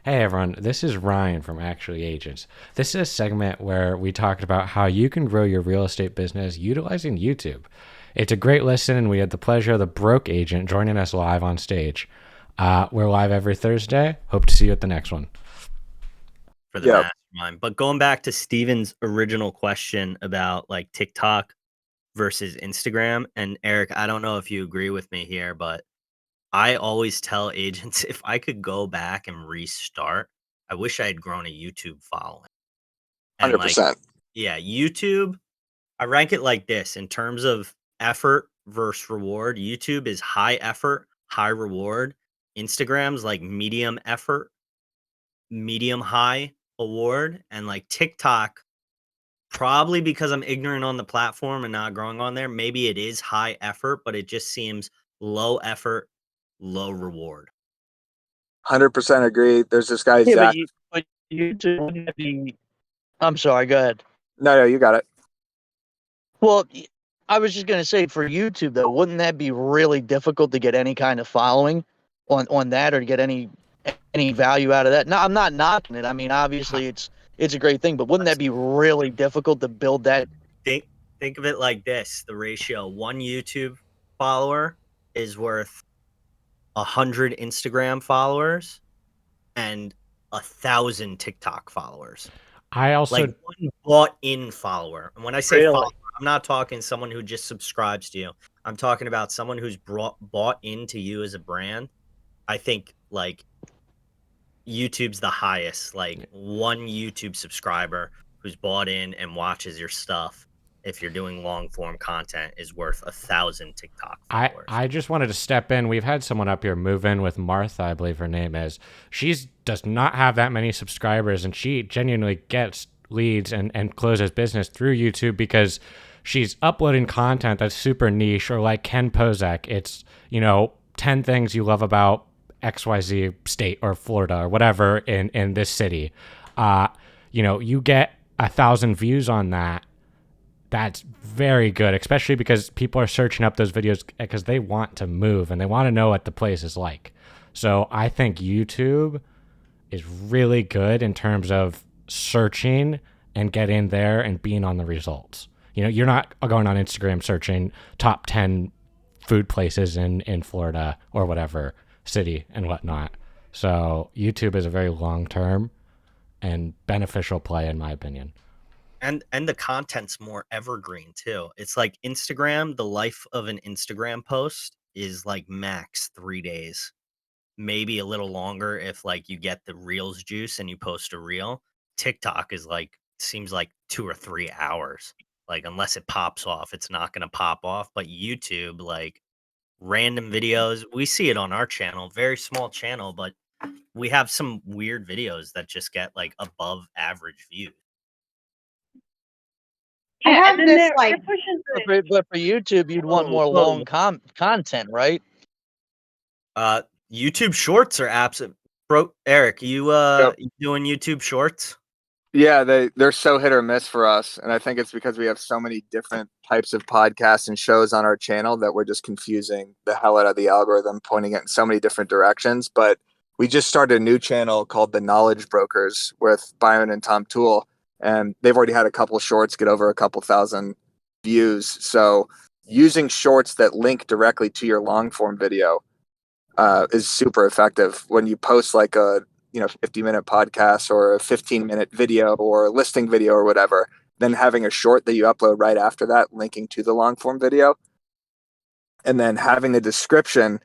Hey everyone, this is Ryan from Actually Agents. This is a segment where we talked about how you can grow your real estate business utilizing YouTube. It's a great listen, and we had the pleasure of the broke agent joining us live on stage. We're live every Thursday. Hope to see you at the next one. For the Yep. mastermind. But going back to Steven's original question about like TikTok versus Instagram, and Eric, I don't know if you agree with me here, but I always tell agents if I could go back and restart, I wish I had grown a YouTube following. And like, 100%. yeah, YouTube, I rank it like this in terms of effort versus reward. YouTube is high effort, high reward. Instagram's like medium effort, medium high award. And like TikTok, probably because I'm ignorant on the platform and not growing on there, maybe it is high effort, but it just seems low effort, low reward. 100% agree. There's this guy, Yeah, Zach. but YouTube wouldn't it be? I'm sorry. Go ahead. No, you got it. Well, I was just gonna say for YouTube though, wouldn't that be really difficult to get any kind of following on that or to get any value out of that? No, I'm not knocking it. I mean, obviously it's a great thing, but wouldn't that be really difficult to build that? Think of it like this: the ratio one YouTube follower is worth 100 Instagram followers and 1,000 TikTok followers. I also Like one bought in follower. And when I say Really? follower, I'm not talking someone who just subscribes to you. I'm talking about someone who's bought into you as a brand. I think like YouTube's the highest. Like one YouTube subscriber who's bought in and watches your stuff, if you're doing long form content, is worth 1,000 TikTok followers. I just wanted to step in. We've had someone up here move in with Martha, I believe her name is. She does not have that many subscribers, and she genuinely gets leads and closes business through YouTube because she's uploading content that's super niche, or like Ken Pozak. It's, 10 things you love about XYZ state or Florida or whatever in this city. You get 1,000 views on that. That's very good, especially because people are searching up those videos because they want to move and they want to know what the place is like. So I think YouTube is really good in terms of searching and getting there and being on the results. You're not going on Instagram searching top 10 food places in Florida or whatever city and whatnot. So YouTube is a very long-term and beneficial play, in my opinion. And the content's more evergreen too. It's like Instagram, the life of an Instagram post is like max 3 days. Maybe a little longer if like you get the reels juice and you post a reel. TikTok is like seems like 2 or 3 hours. Like unless it pops off, it's not going to pop off, but YouTube like random videos, we see it on our channel, very small channel, but we have some weird videos that just get like above average views. I have then this they're like pushing But for YouTube, you'd want more long content, right? YouTube Shorts are absolute. Bro, Eric, you you doing YouTube Shorts? Yeah, they're so hit or miss for us, and I think it's because we have so many different types of podcasts and shows on our channel that we're just confusing the hell out of the algorithm, pointing it in so many different directions. But we just started a new channel called The Knowledge Brokers with Byron and Tom Toole, and they've already had a couple shorts get over a couple thousand views. So using shorts that link directly to your long form video is super effective. When you post like a 50-minute podcast or a 15-minute video or a listing video or whatever, then having a short that you upload right after that linking to the long form video, and then having the description.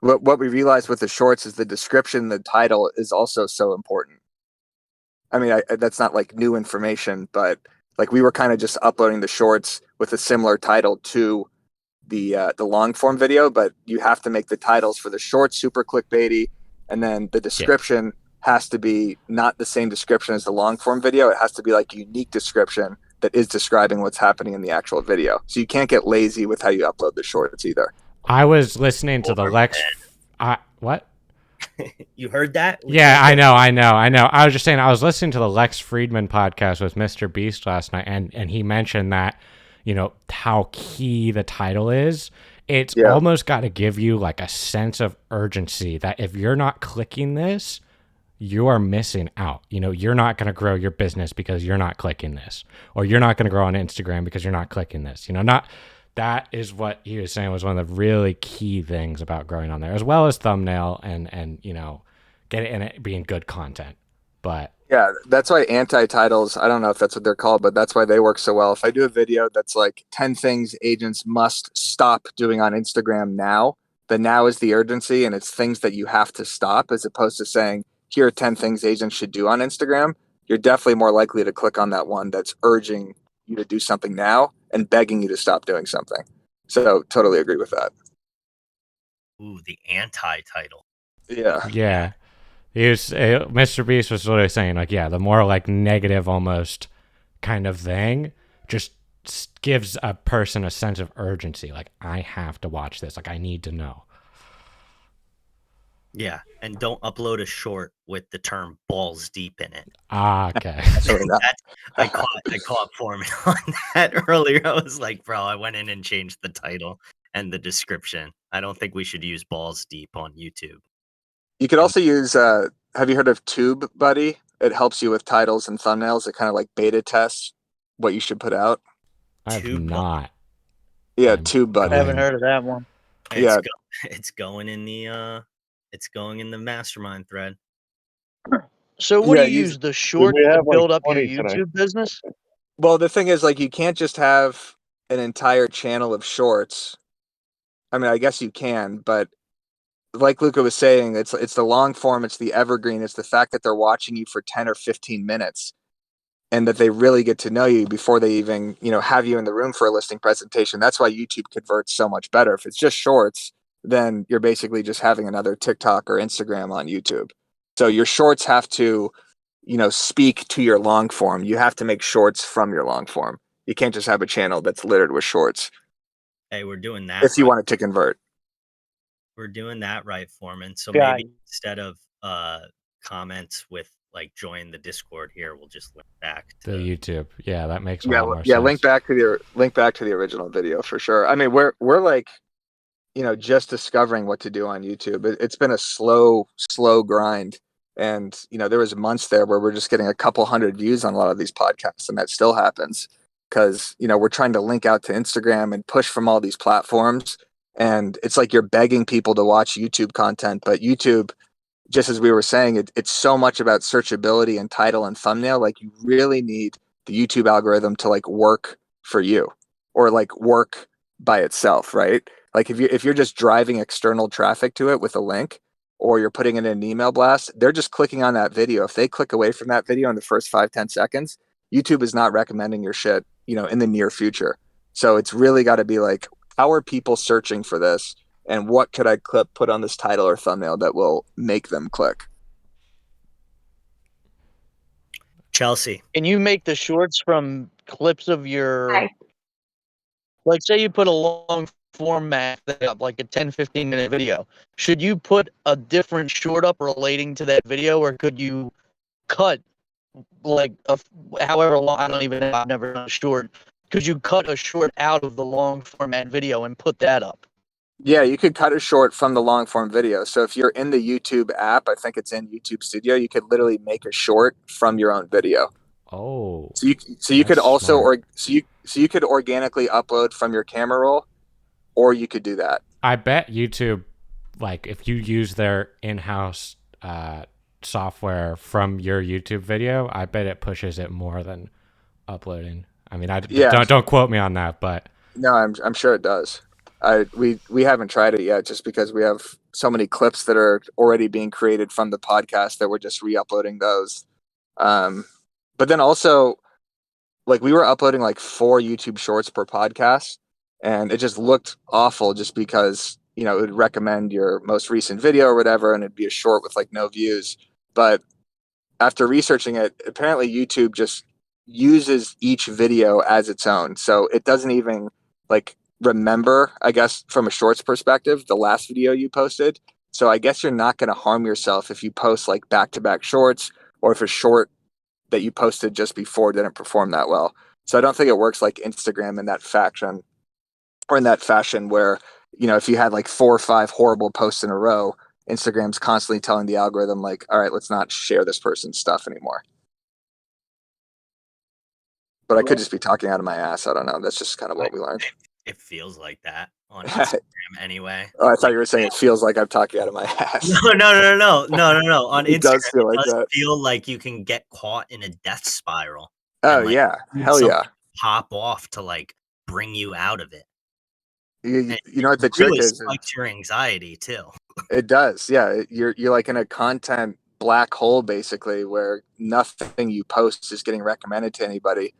What we realized with the shorts is the description, the title is also so important. I mean, that's not like new information, but like we were kind of just uploading the shorts with a similar title to the long form video, but you have to make the titles for the shorts super clickbaity, and then the description has to be not the same description as the long form video. It has to be like a unique description that is describing what's happening in the actual video. So you can't get lazy with how you upload the shorts either. I was listening to the Lex. What? You heard that? Yeah, I know. I was just saying, I was listening to the Lex Friedman podcast with Mr. Beast last night, and he mentioned that, how key the title is. It's almost got to give you like a sense of urgency that if you're not clicking this, you are missing out. You're not going to grow your business because you're not clicking this, or you're not going to grow on Instagram because you're not clicking this. Not that is what he was saying was one of the really key things about growing on there, as well as thumbnail and get it and it being good content. But yeah, that's why anti-titles, I don't know if that's what they're called, but that's why they work so well. If I do a video that's like 10 things agents must stop doing on Instagram now, the now is the urgency, and it's things that you have to stop, as opposed to saying, here are 10 things agents should do on Instagram. You're definitely more likely to click on that one that's urging you to do something now and begging you to stop doing something. So totally agree with that. Ooh, the anti-title. yeah. Mr. Beast was literally saying, like, yeah, the more like negative almost kind of thing just gives a person a sense of urgency. Like, I have to watch this. Like, I need to know. Yeah, and don't upload a short with the term balls deep in it. Okay. I caught Foreman on that earlier. I was like, bro, I went in and changed the title and the description. I don't think we should use balls deep on YouTube. You could also use, have you heard of TubeBuddy? It helps you with titles and thumbnails. It kind of like beta tests what you should put out. I have TubeBuddy. not. Yeah, I'm TubeBuddy. I haven't heard of that one. It's going in the mastermind thread. So what Yeah, do you use the short we to have, like, build up your 20 today. YouTube business? Well, the thing is, like, you can't just have an entire channel of shorts. I mean, I guess you can, but like Luca was saying, it's the long form, it's the evergreen, it's the fact that they're watching you for 10 or 15 minutes and that they really get to know you before they even, have you in the room for a listing presentation. That's why YouTube converts so much better. If it's just shorts, then you're basically just having another TikTok or Instagram on YouTube. So your shorts have to, speak to your long form. You have to make shorts from your long form. You can't just have a channel that's littered with shorts Hey, we're doing that. if you want it to convert. We're doing that right, Foreman. So Yeah. maybe instead of comments with like join the Discord here, we'll just link back to the YouTube. Yeah, that makes a lot more sense. Yeah, link back to the original video for sure. I mean, we're like, just discovering what to do on YouTube. It's been a slow grind. And, there was months there where we're just getting a couple hundred views on a lot of these podcasts, and that still happens because, we're trying to link out to Instagram and push from all these platforms. And it's like you're begging people to watch YouTube content, but YouTube, just as we were saying, it's so much about searchability and title and thumbnail. Like, you really need the YouTube algorithm to like work for you or like work by itself, right? Like if you're just driving external traffic to it with a link, or you're putting it in an email blast, they're just clicking on that video. If they click away from that video in the first 5-10 seconds, YouTube is not recommending your shit, in the near future. So it's really got to be like, how are people searching for this? And what could I put on this title or thumbnail that will make them click? Chelsea. Can you make the shorts from clips of your, like, say you put a long format up, like a 10-15 minute video. Should you put a different short up relating to that video, or could you cut like however long? I don't even know. I've never done a short. Could you cut a short out of the long format video and put that up? Yeah, you could cut a short from the long form video. So if you're in the YouTube app, I think it's in YouTube Studio, you could literally make a short from your own video. Oh. So you could also smart. you could organically upload from your camera roll, or you could do that. I bet YouTube, like, if you use their in-house software from your YouTube video, I bet it pushes it more than uploading. I mean, don't quote me on that, but no, I'm sure it does. We haven't tried it yet, just because we have so many clips that are already being created from the podcast that we're just re-uploading those. But then also, like, we were uploading like 4 YouTube shorts per podcast, and it just looked awful just because, it would recommend your most recent video or whatever, and it'd be a short with like no views. But after researching it, apparently YouTube just uses each video as its own. So it doesn't even like remember, I guess, from a shorts perspective, the last video you posted. So I guess you're not going to harm yourself if you post like back-to-back shorts, or if a short that you posted just before didn't perform that well. So I don't think it works like Instagram in that fashion where, if you had like 4 or 5 horrible posts in a row, Instagram's constantly telling the algorithm, like, all right, let's not share this person's stuff anymore. But I could just be talking out of my ass. I don't know. That's just kind of what we learned. It feels like that on Instagram anyway. Oh, I thought Like, you were saying it feels like I'm talking out of my ass. no. On It does Instagram, feel it like does that. feel like you can get caught in a death spiral. Oh, and like yeah. need Hell something yeah. to pop off to like bring you out of it. You know what the It trick really is? spikes your anxiety too. It does. Yeah. You're like in a content black hole, basically, where nothing you post is getting recommended to anybody.